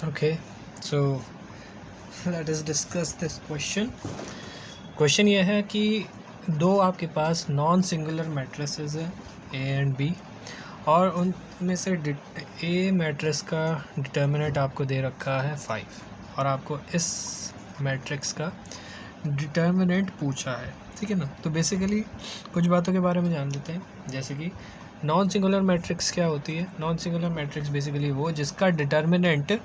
Okay, so let us discuss this question. Question ये है कि दो आपके पास नॉन सिंगुलर मैट्रिसेस है ए एंड बी, और उनमें से ए मैट्रिक्स का डिटर्मिनेंट आपको दे रखा है 5 और आपको इस मैट्रिक्स का डिटर्मिनेंट पूछा है, ठीक है ना। तो बेसिकली कुछ बातों के बारे में जान लेते हैं, जैसे कि नॉन सिंगुलर मैट्रिक्स क्या होती है। नॉन सिंगुलर मैट्रिक्स बेसिकली वो जिसका डिटर्मिनेंट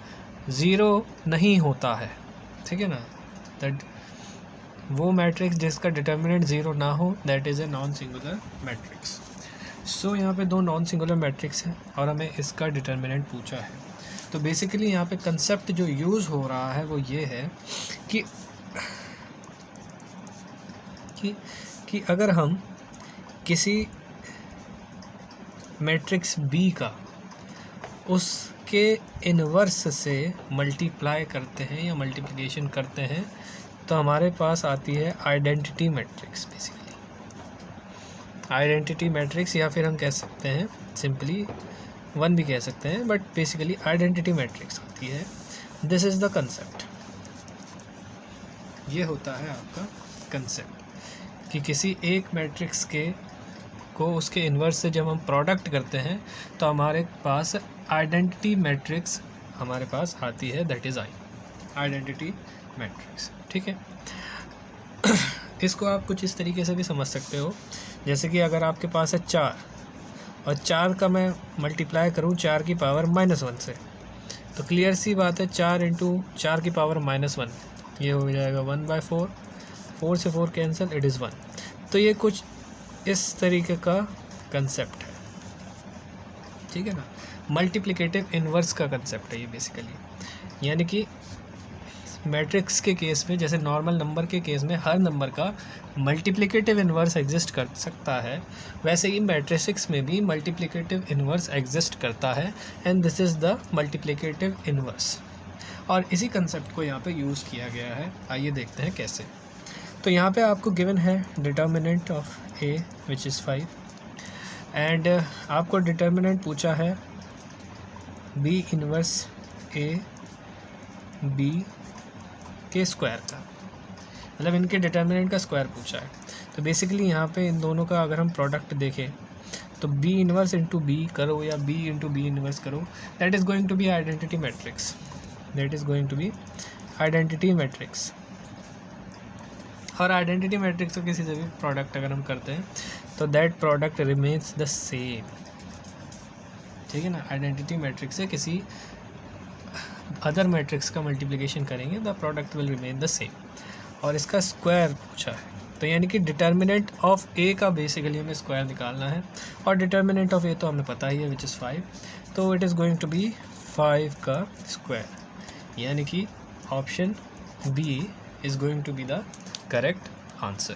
ज़ीरो नहीं होता है, ठीक है ना। दैट वो मैट्रिक्स जिसका डिटर्मिनेंट ज़ीरो ना हो, that is a non singular matrix. So यहाँ पे दो नॉन सिंगुलर मैट्रिक्स हैं और हमें इसका डिटर्मिनेंट पूछा है। तो बेसिकली यहाँ पे कंसेप्ट जो यूज़ हो रहा है वो ये है कि अगर हम किसी मैट्रिक्स बी का उसके इन्वर्स से मल्टीप्लाई करते हैं या मल्टीप्लिकेशन करते हैं, तो हमारे पास आती है identity matrix. Basically identity matrix, या फिर हम कह सकते हैं सिंपली वन भी कह सकते हैं, बट बेसिकली आइडेंटिटी मैट्रिक्स आती है। This is the concept. ये होता है आपका कंसेप्ट कि किसी एक मैट्रिक्स को उसके इन्वर्स से जब हम प्रोडक्ट करते हैं तो हमारे पास आइडेंटिटी मैट्रिक्स हमारे पास आती है, दैट इज़ आइडेंटिटी मैट्रिक्स, ठीक है। इसको आप कुछ इस तरीके से भी समझ सकते हो, जैसे कि अगर आपके पास है 4 और 4 का मैं मल्टीप्लाई करूँ 4 की पावर -1 से, तो क्लियर सी बात है 4 इंटू 4 की पावर -1, ये हो जाएगा 1/4, 4 से 4 कैंसिल, इट इज़ 1। तो ये कुछ इस तरीके का कंसेप्ट है, ठीक है ना। मल्टीप्लिकेटिव इन्वर्स का कंसेप्ट है ये बेसिकली, यानी कि मैट्रिक्स के केस में, जैसे नॉर्मल नंबर के केस में हर नंबर का मल्टीप्लिकेटिव इन्वर्स एग्जिस्ट कर सकता है, वैसे ही मैट्रिक्स में भी मल्टीप्लिकेटिव इन्वर्स एग्जिस्ट करता है, and this is the multiplicative inverse. और इसी कंसेप्ट को यहाँ पे यूज़ किया गया है। आइए देखते हैं कैसे। तो यहाँ पे आपको गिवन है determinant of A which is 5, and आपको डिटर्मिनेंट पूछा है बी इनवर्स ए बी के स्क्वायर का, मतलब इनके डिटर्मिनेंट का स्क्वायर पूछा है। तो बेसिकली यहाँ पे इन दोनों का अगर हम प्रोडक्ट देखें तो बी इनवर्स इंटू बी करो या बी इंटू बी इनवर्स करो, that is going to be identity matrix, that is going to be identity matrix. और आइडेंटिटी मैट्रिक्स का किसी से भी प्रोडक्ट अगर हम करते हैं तो that product remains the same, ठीक है ना। आइडेंटिटी मैट्रिक्स से किसी अदर मैट्रिक्स का मल्टीप्लिकेशन करेंगे, the product will remain the same. और इसका स्क्वायर पूछा है, तो यानी कि डिटर्मिनेंट ऑफ ए का बेसिकली हमें स्क्वायर निकालना है, और डिटर्मिनेंट ऑफ ए तो हमें पता ही है विच इज़ 5, तो it is going to be 5 का स्क्वायर, यानी कि option B is going to be the correct answer।